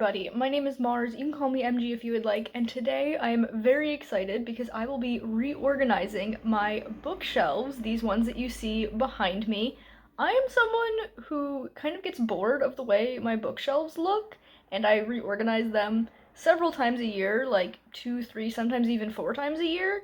everybody, my name is Mars, you can call me MG if you would like, and today I am very excited because I will be reorganizing my bookshelves, these ones that you see behind me. I am someone who kind of gets bored of the way my bookshelves look, and I reorganize them several times a year, like 2, 3, sometimes even 4 times a year.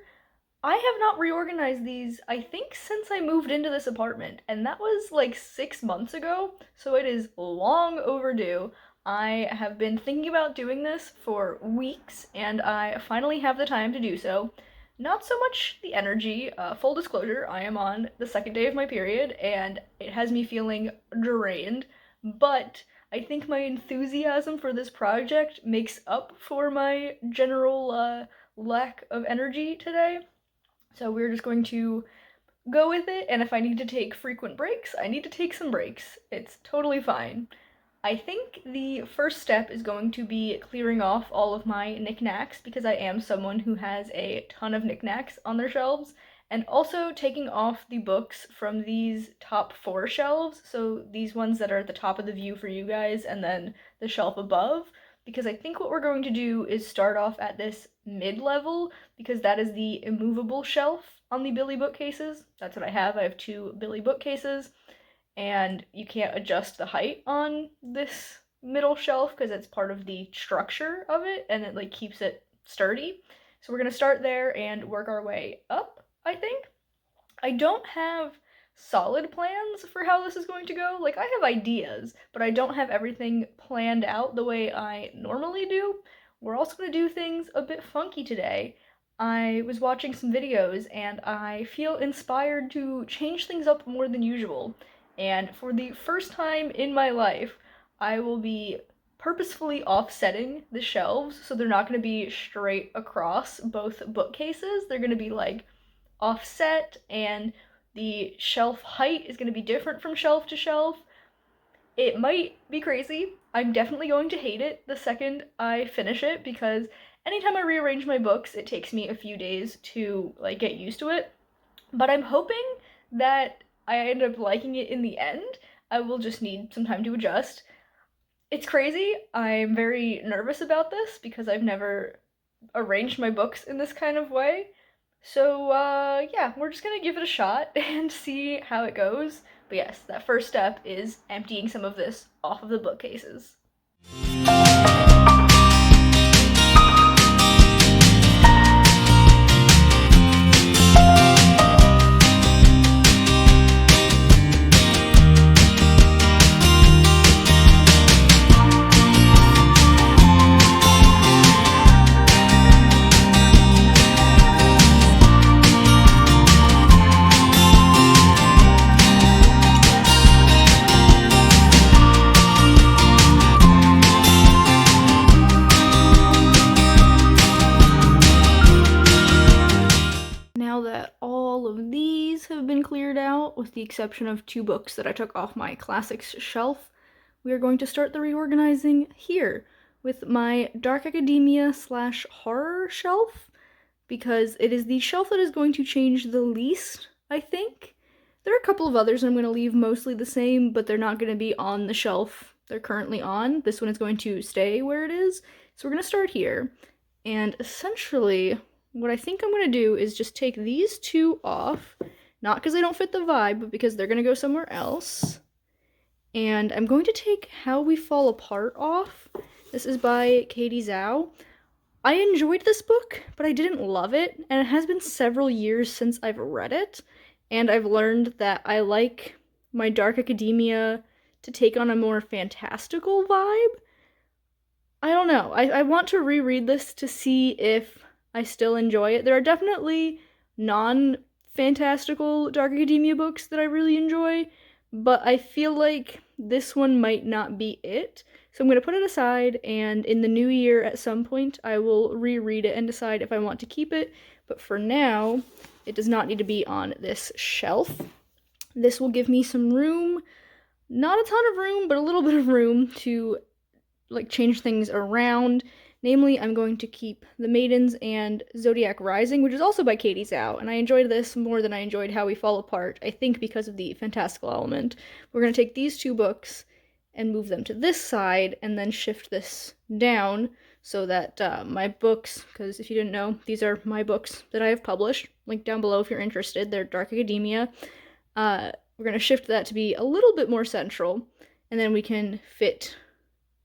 I have not reorganized these, I think, since I moved into this apartment, and that was like 6 months ago, so it is long overdue. I have been thinking about doing this for weeks, and I finally have the time to do so. Not so much the energy. Full disclosure, I am on the second day of my period, and it has me feeling drained, but I think my enthusiasm for this project makes up for my general lack of energy today. So we're just going to go with it, and if I need to take frequent breaks, I need to take some breaks. It's totally fine. I think the first step is going to be clearing off all of my knickknacks because I am someone who has a ton of knickknacks on their shelves, and also taking off the books from these top 4 shelves, so these ones that are at the top of the view for you guys and then the shelf above, because I think what we're going to do is start off at this mid-level because that is the immovable shelf on the Billy bookcases. That's what I have. I have 2 Billy bookcases, and you can't adjust the height on this middle shelf because it's part of the structure of it, and it like keeps it sturdy. So we're gonna start there and work our way up, I think. I don't have solid plans for how this is going to go. Like, I have ideas, but I don't have everything planned out the way I normally do. We're also going to do things a bit funky today. I was watching some videos and I feel inspired to change things up more than usual. And for the first time in my life, I will be purposefully offsetting the shelves so they're not going to be straight across both bookcases. They're going to be like offset, and the shelf height is going to be different from shelf to shelf. It might be crazy. I'm definitely going to hate it the second I finish it because anytime I rearrange my books, it takes me a few days to like get used to it. But I'm hoping that I end up liking it in the end. I will just need some time to adjust. It's crazy. I'm very nervous about this because I've never arranged my books in this kind of way. So, yeah, we're just gonna give it a shot and see how it goes. But yes, that first step is emptying some of this off of the bookcases. Now that all of these have been cleared out, with the exception of 2 books that I took off my classics shelf, we are going to start the reorganizing here with my dark academia / horror shelf, because it is the shelf that is going to change the least, I think. There are a couple of others I'm going to leave mostly the same, but they're not going to be on the shelf they're currently on. This one is going to stay where it is. So we're going to start here, and essentially what I think I'm going to do is just take these 2 off, not because they don't fit the vibe, but because they're going to go somewhere else. And I'm going to take How We Fall Apart off. This is by Katie Zhao. I enjoyed this book, but I didn't love it, and it has been several years since I've read it, and I've learned that I like my dark academia to take on a more fantastical vibe. I don't know. I want to reread this to see if I still enjoy it. There are definitely non-fantastical dark academia books that I really enjoy, but I feel like this one might not be it. So I'm going to put it aside, and in the new year at some point I will reread it and decide if I want to keep it. But for now, it does not need to be on this shelf. This will give me some room, not a ton of room, but a little bit of room to like change things around. Namely, I'm going to keep The Maidens and Zodiac Rising, which is also by Katie Zhao, and I enjoyed this more than I enjoyed How We Fall Apart, I think because of the fantastical element. We're going to take these 2 books and move them to this side, and then shift this down so that my books, because if you didn't know, these are my books that I have published, link down below if you're interested, they're Dark Academia. We're going to shift that to be a little bit more central, and then we can fit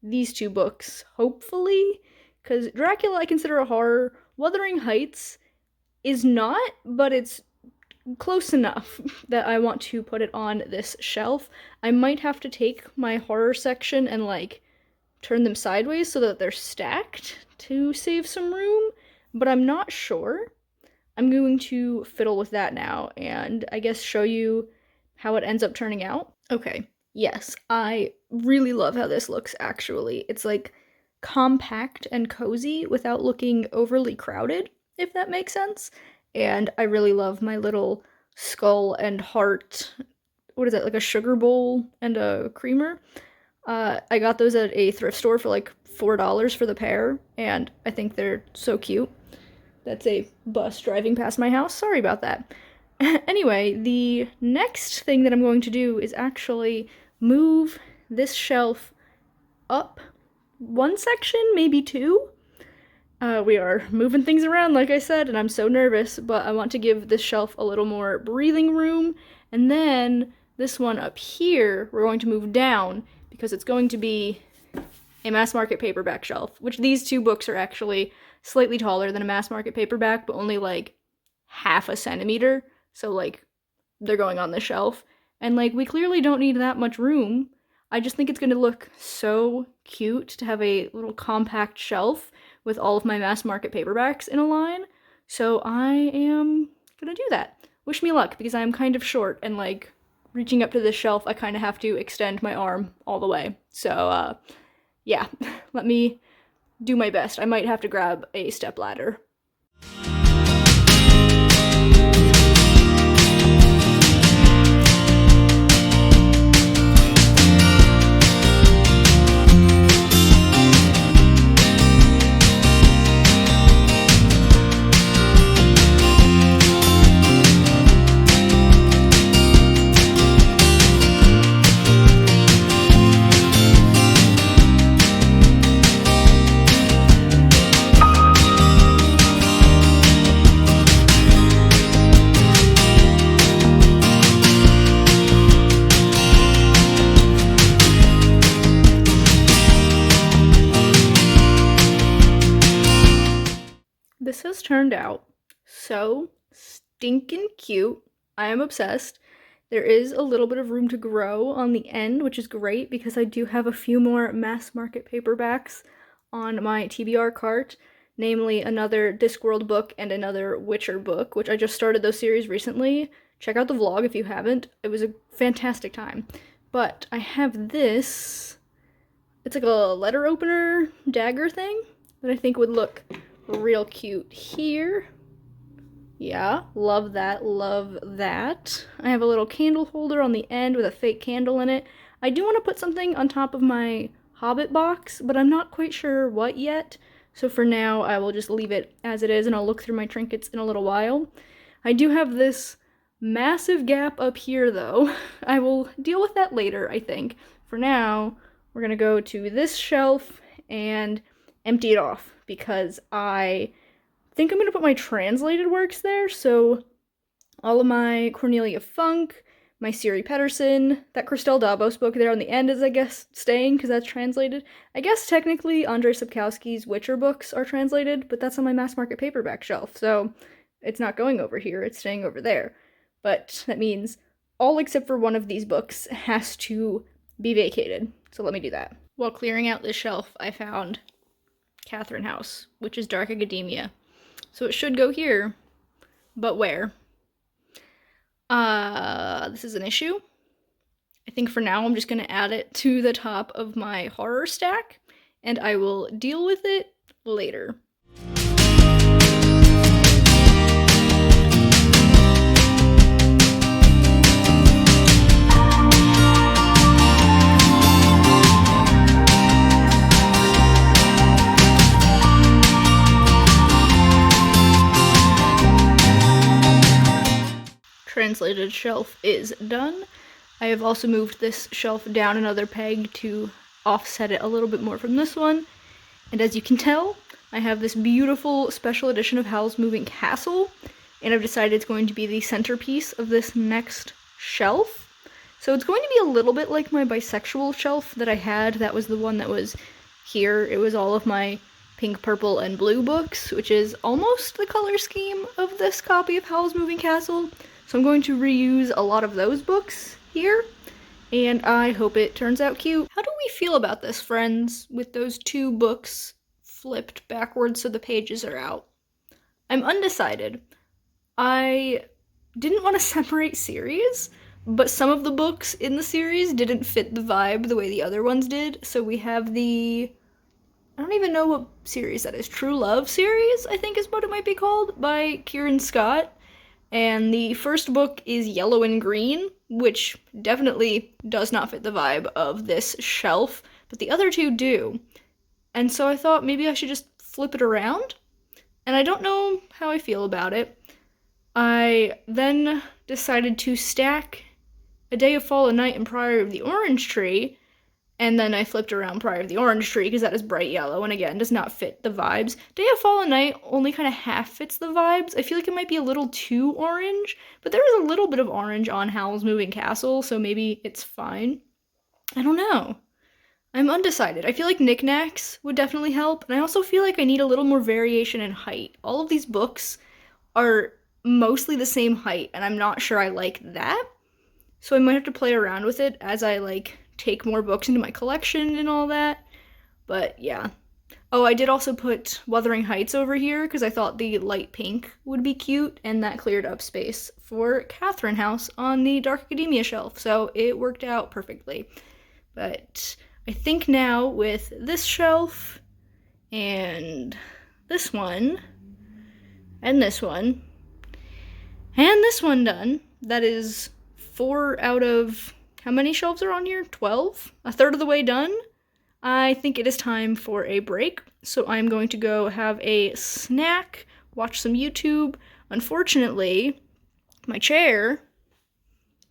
these two books, hopefully, because Dracula I consider a horror. Wuthering Heights is not, but it's close enough that I want to put it on this shelf. I might have to take my horror section and like turn them sideways so that they're stacked to save some room, but I'm not sure. I'm going to fiddle with that now and I guess show you how it ends up turning out. Okay, yes, I really love how this looks actually. It's like compact and cozy without looking overly crowded, if that makes sense. And I really love my little skull and heart, what is that, like a sugar bowl and a creamer? I got those at a thrift store for like $4 for the pair, and I think they're so cute. That's a bus driving past my house, sorry about that. Anyway, the next thing that I'm going to do is actually move this shelf up one section, maybe two. We are moving things around, like I said, and I'm so nervous, but I want to give this shelf a little more breathing room, and then this one up here, we're going to move down, because it's going to be a mass market paperback shelf, which these two books are actually slightly taller than a mass market paperback, but only like half a centimeter, so like, they're going on the shelf, and like, we clearly don't need that much room. I just think it's going to look so cute to have a little compact shelf with all of my mass market paperbacks in a line, so I am gonna do that. Wish me luck, because I am kind of short, and like, reaching up to this shelf, I kind of have to extend my arm all the way, so yeah, let me do my best. I might have to grab a stepladder. This has turned out so stinking cute. I am obsessed. There is a little bit of room to grow on the end, which is great because I do have a few more mass market paperbacks on my TBR cart, namely another Discworld book and another Witcher book, which I just started those series recently. Check out the vlog if you haven't. It was a fantastic time. But I have this, it's like a letter opener dagger thing that I think would look real cute here. Yeah, love that, love that. I have a little candle holder on the end with a fake candle in it. I do want to put something on top of my Hobbit box, but I'm not quite sure what yet. So for now, I will just leave it as it is, and I'll look through my trinkets in a little while. I do have this massive gap up here, though. I will deal with that later, I think. For now, we're gonna go to this shelf and empty it off, because I think I'm going to put my translated works there, so all of my Cornelia Funk, my Siri Pedersen, that Christelle Davos book there on the end is, I guess, staying, because that's translated. I guess technically Andrzej Sapkowski's Witcher books are translated, but that's on my mass market paperback shelf, so it's not going over here, it's staying over there. But that means all except for one of these books has to be vacated, so let me do that. While clearing out this shelf, I found Catherine House, which is Dark Academia. So it should go here, but where? This is an issue. I think for now I'm just going to add it to the top of my horror stack, and I will deal with it later. Translated shelf is done. I have also moved this shelf down another peg to offset it a little bit more from this one. And as you can tell, I have this beautiful special edition of Howl's Moving Castle, and I've decided it's going to be the centerpiece of this next shelf. So it's going to be a little bit like my bisexual shelf that I had. That was the one that was here. It was all of my pink, purple, and blue books, which is almost the color scheme of this copy of Howl's Moving Castle. So I'm going to reuse a lot of those books here, and I hope it turns out cute. How do we feel about this, friends, with those two books flipped backwards so the pages are out? I'm undecided. I didn't want to separate series, but some of the books in the series didn't fit the vibe the way the other ones did. So we have the, I don't even know what series that is, True Love series, I think is what it might be called, by Kieran Scott. And the first book is Yellow and Green, which definitely does not fit the vibe of this shelf, but the other two do. And so I thought maybe I should just flip it around, and I don't know how I feel about it. I then decided to stack A Day of Fall and Night and Priory of the Orange Tree, and then I flipped around Priory of the Orange Tree because that is bright yellow and again does not fit the vibes. Day of Fall and Night only kind of half fits the vibes. I feel like it might be a little too orange, but there is a little bit of orange on Howl's Moving Castle, so maybe it's fine. I don't know. I'm undecided. I feel like knickknacks would definitely help, and I also feel like I need a little more variation in height. All of these books are mostly the same height, and I'm not sure I like that. So I might have to play around with it as I take more books into my collection and all that. But yeah. Oh, I did also put Wuthering Heights over here because I thought the light pink would be cute, and that cleared up space for Catherine House on the Dark Academia shelf. So it worked out perfectly. But I think now with this shelf and this one and this one and this one done, that is 4 out of, how many shelves are on here? 12? A third of the way done? I think it is time for a break, so I'm going to go have a snack, watch some YouTube. Unfortunately, my chair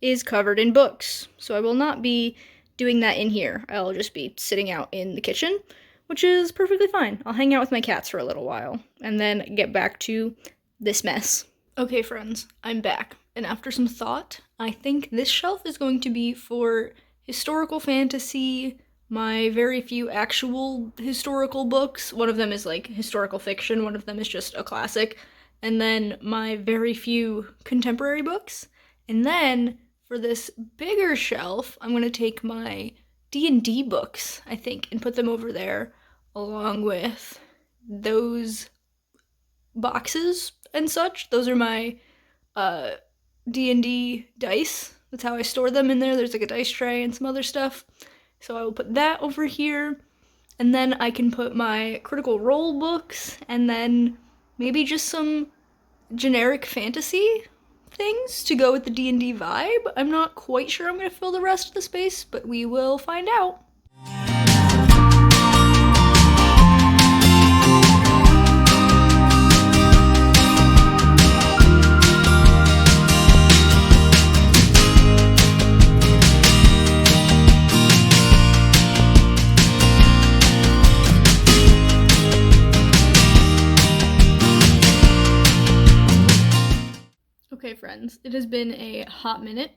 is covered in books, so I will not be doing that in here. I'll just be sitting out in the kitchen, which is perfectly fine. I'll hang out with my cats for a little while, and then get back to this mess. Okay, friends, I'm back, and after some thought, I think this shelf is going to be for historical fantasy, my very few actual historical books. One of them is historical fiction, one of them is just a classic, and then my very few contemporary books. And then for this bigger shelf, I'm going to take my D&D books, I think, and put them over there along with those boxes and such. Those are my D&D dice. That's how I store them in there. There's a dice tray and some other stuff. So I will put that over here, and then I can put my Critical Role books, and then maybe just some generic fantasy things to go with the D&D vibe. I'm not quite sure I'm going to fill the rest of the space, but we will find out. Okay, friends, it has been a hot minute.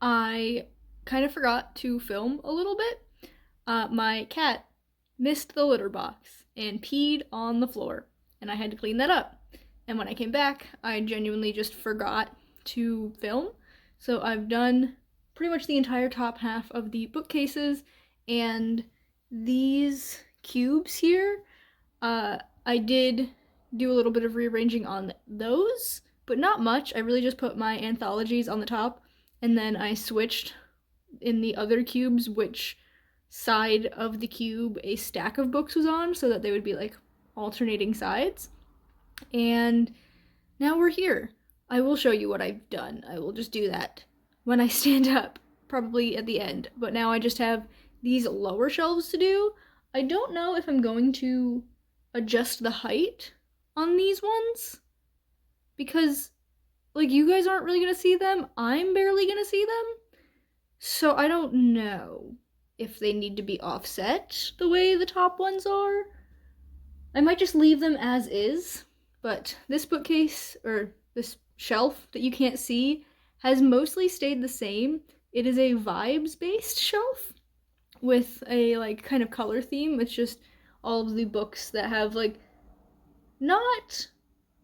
I kind of forgot to film a little bit. My cat missed the litter box and peed on the floor, and I had to clean that up. And when I came back, I genuinely just forgot to film. So I've done pretty much the entire top half of the bookcases, and these cubes here, I did do a little bit of rearranging on those, but not much. I really just put my anthologies on the top, and then I switched in the other cubes which side of the cube a stack of books was on, so that they would be alternating sides. And now we're here. I will show you what I've done. I will just do that when I stand up, probably at the end. But now I just have these lower shelves to do. I don't know if I'm going to adjust the height on these ones, because you guys aren't really gonna see them. I'm barely gonna see them. So I don't know if they need to be offset the way the top ones are. I might just leave them as is, but this bookcase, or this shelf that you can't see, has mostly stayed the same. It is a vibes-based shelf with a like kind of color theme. It's just all of the books that have like not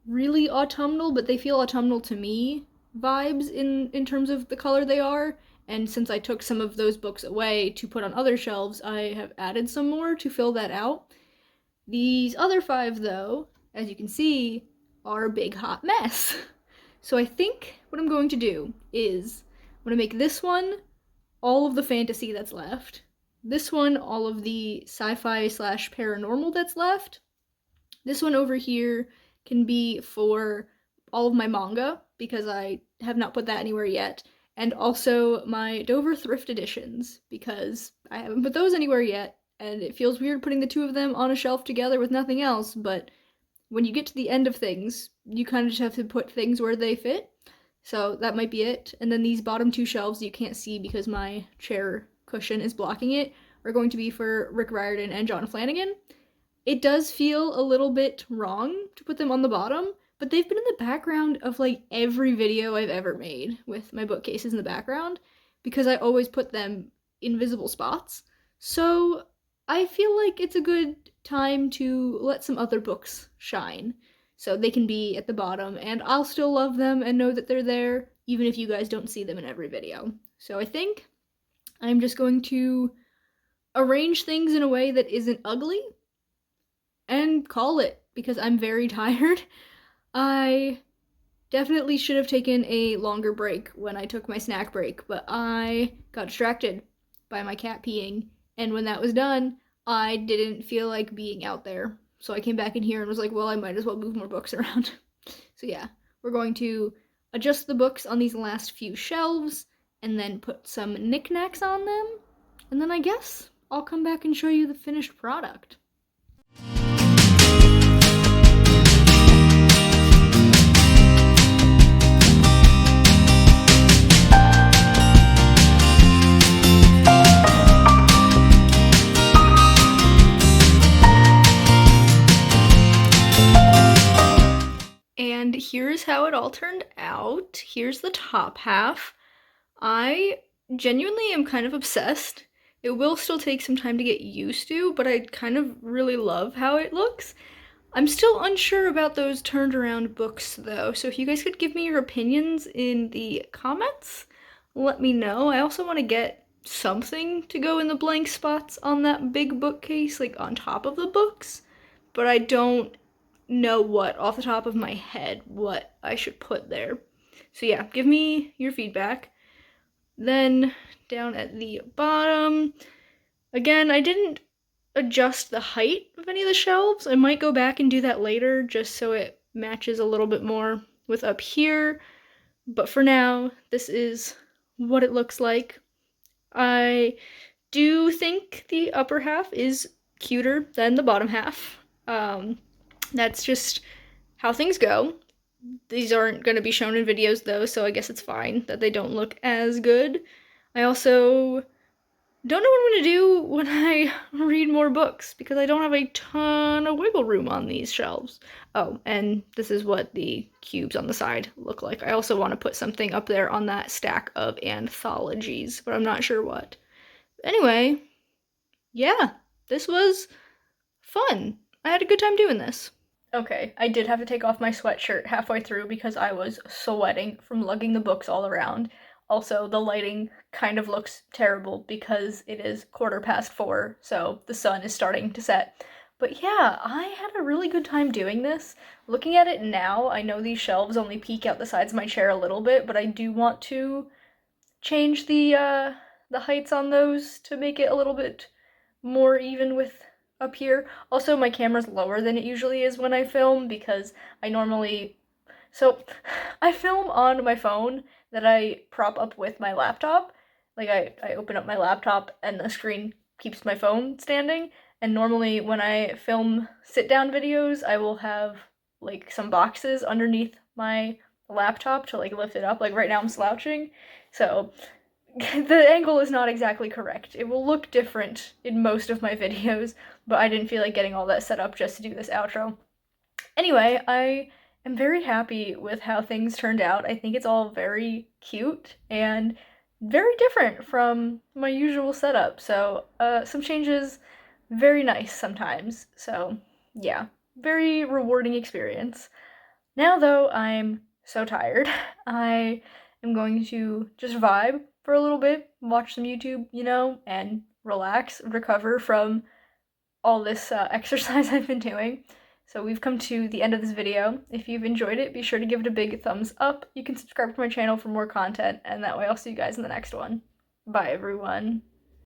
really autumnal, but they feel autumnal to me vibes in terms of the color they are. And since I took some of those books away to put on other shelves, I have added some more to fill that out. These other 5, though, as you can see, are a big hot mess. So I think what I'm going to do is I'm going to make this one all of the fantasy that's left, this one all of the sci-fi slash paranormal that's left, this one over here can be for all of my manga, because I have not put that anywhere yet, and also my Dover thrift editions, because I haven't put those anywhere yet, and it feels weird putting the 2 of them on a shelf together with nothing else, but when you get to the end of things, you kind of just have to put things where they fit. So that might be it. And then these bottom 2 shelves you can't see because my chair cushion is blocking it are going to be for Rick Riordan and John Flanagan. It does feel a little bit wrong to put them on the bottom, but they've been in the background of like every video I've ever made with my bookcases in the background because I always put them in visible spots. So I feel like it's a good time to let some other books shine so they can be at the bottom and I'll still love them and know that they're there even if you guys don't see them in every video. So I think I'm just going to arrange things in a way that isn't ugly and call it because I'm very tired. I definitely should have taken a longer break when I took my snack break, but I got distracted by my cat peeing, and when that was done, I didn't feel like being out there. So I came back in here and was like, well, I might as well move more books around. So yeah, we're going to adjust the books on these last few shelves and then put some knickknacks on them, and then I guess I'll come back and show you the finished product. And here's how it all turned out. Here's the top half. I genuinely am kind of obsessed. It will still take some time to get used to, but I kind of really love how it looks. I'm still unsure about those turned around books though, so if you guys could give me your opinions in the comments, let me know. I also want to get something to go in the blank spots on that big bookcase, like on top of the books, but I don't know what off the top of my head what I should put there. So yeah, give me your feedback. Then down at the bottom, again, I didn't adjust the height of any of the shelves. I might go back and do that later just so it matches a little bit more with up here. But for now, this is what it looks like. I do think the upper half is cuter than the bottom half. That's just how things go. These aren't going to be shown in videos though, so I guess it's fine that they don't look as good. I also don't know what I'm going to do when I read more books because I don't have a ton of wiggle room on these shelves. Oh, and this is what the cubes on the side look like. I also want to put something up there on that stack of anthologies, but I'm not sure what. Anyway, yeah, this was fun. I had a good time doing this. Okay, I did have to take off my sweatshirt halfway through because I was sweating from lugging the books all around. Also, the lighting kind of looks terrible because it is 4:15, so the sun is starting to set. But yeah, I had a really good time doing this. Looking at it now, I know these shelves only peek out the sides of my chair a little bit, but I do want to change the heights on those to make it a little bit more even with up here. Also, my camera's lower than it usually is when I film because I normally... So, I film on my phone that I prop up with my laptop. Like, I open up my laptop and the screen keeps my phone standing. And normally when I film sit-down videos, I will have, like, some boxes underneath my laptop to, like, lift it up. Like, right now I'm slouching. So, the angle is not exactly correct. It will look different in most of my videos, but I didn't feel like getting all that set up just to do this outro. Anyway, I am very happy with how things turned out. I think it's all very cute and very different from my usual setup. So, some changes, very nice sometimes. So, yeah, very rewarding experience. Now, though, I'm so tired. I am going to just vibe for a little bit, watch some YouTube, and relax, recover from all this exercise I've been doing. So we've come to the end of this video. If you've enjoyed it, be sure to give it a big thumbs up. You can subscribe to my channel for more content, and that way I'll see you guys in the next one. Bye, everyone.